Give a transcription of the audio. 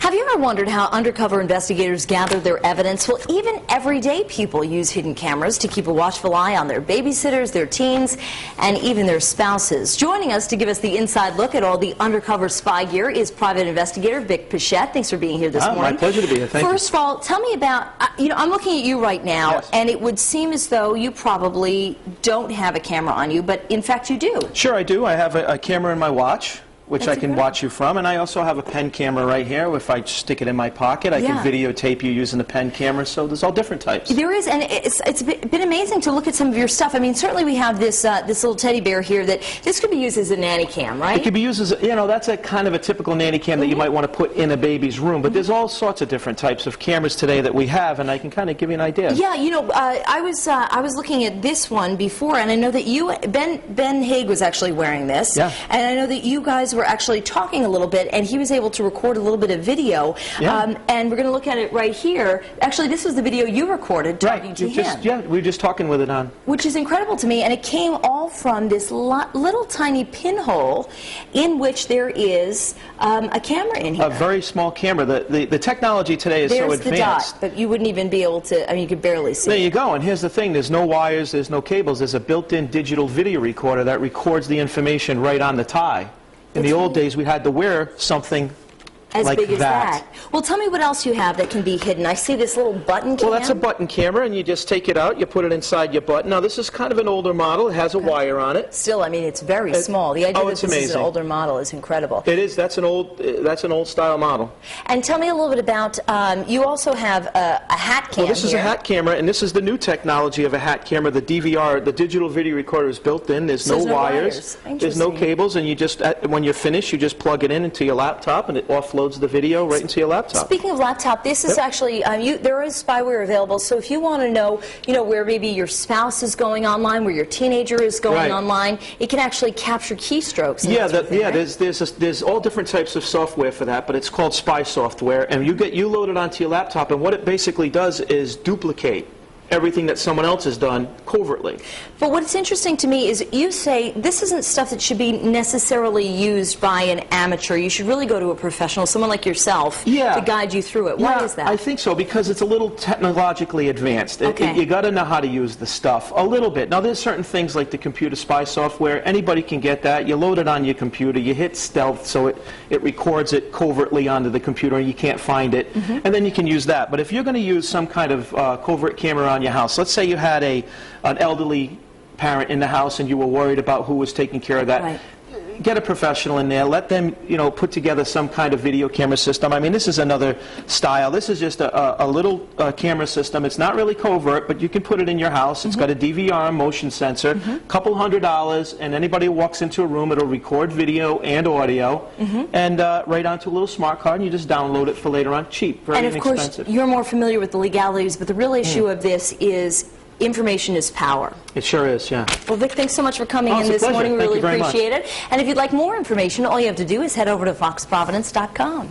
Have you ever wondered how undercover investigators gather their evidence? Well, even everyday people use hidden cameras to keep a watchful eye on their babysitters, their teens, and even their spouses. Joining us to give us the inside look at all the undercover spy gear is private investigator Vic Pichette. Thanks for being here this morning. My pleasure to be here. Thank you. First of all, tell me about, I'm looking at you right now, yes. And it would seem as though you probably don't have a camera on you, but in fact you do. Sure, I do. I have a camera in my watch, which That's I can watch you from, and I also have a pen camera right here. If I stick it in my pocket, I can videotape you using the pen camera, so there's all different types. There is, and it's been amazing to look at some of your stuff. I mean, certainly we have this this little teddy bear here that this could be used as a nanny cam, right? It could be used as, that's a kind of a typical nanny cam that you might want to put in a baby's room, but there's all sorts of different types of cameras today that we have, and I can kind of give you an idea. Yeah, I was looking at this one before, and I know that Ben Haig was actually wearing this, and I know that you guys were actually talking a little bit, and he was able to record a little bit of video, and we're going to look at it right here. Actually, this was the video you recorded talking to him. We were just talking with it on. Which is incredible to me, and it came all from this little tiny pinhole in which there is a camera in here. A very small camera. The technology today is so advanced. There's the dot, but you wouldn't even be able to, I mean, you could barely see There you go, and here's the thing. There's no wires, there's no cables. There's a built-in digital video recorder that records the information right on the tie. In the old days, we had to wear something as like big as that. Well, tell me what else you have that can be hidden. I see this little button cam. Well, that's a button camera, and you just take it out, you put it inside your button. Now, this is kind of an older model. It has a wire on it. Still, I mean, it's very small. The idea that this is an older model is incredible. It is. That's an old style model. And tell me a little bit about, you also have a hat cam. Well, this is a hat camera, and this is the new technology of a hat camera. The DVR, the digital video recorder, is built in. There's no wires. There's no cables, and you just, when you're finished, you just plug it into your laptop, and it offloads the video right into your laptop. Speaking of laptop, this is actually, there is spyware available, so if you want to know, where maybe your spouse is going online, where your teenager is going online, it can actually capture keystrokes. There's all different types of software for that, but it's called spy software, and you load it onto your laptop, and what it basically does is duplicate everything that someone else has done covertly. But what's interesting to me is you say this isn't stuff that should be necessarily used by an amateur. You should really go to a professional, someone like yourself, to guide you through it. Why is that? I think so, because it's a little technologically advanced. You got to know how to use the stuff a little bit. Now, there's certain things like the computer spy software. Anybody can get that. You load it on your computer. You hit stealth, so it records it covertly onto the computer, and you can't find it. And then you can use that. But if you're going to use some kind of covert camera on your house. Let's say you had an elderly parent in the house and you were worried about who was taking care of that. Get a professional in there. Let them, put together some kind of video camera system. I mean, this is another style. This is just a little camera system. It's not really covert, but you can put it in your house. It's got a DVR motion sensor, couple $100, and anybody who walks into a room, it'll record video and audio, and right onto a little smart card, and you just download it for later on. Cheap, very inexpensive. And of course, you're more familiar with the legalities, but the real issue of this is information is power. It sure is, yeah. Well, Vic, thanks so much for coming in this morning. We really appreciate it. And if you'd like more information, all you have to do is head over to foxprovidence.com.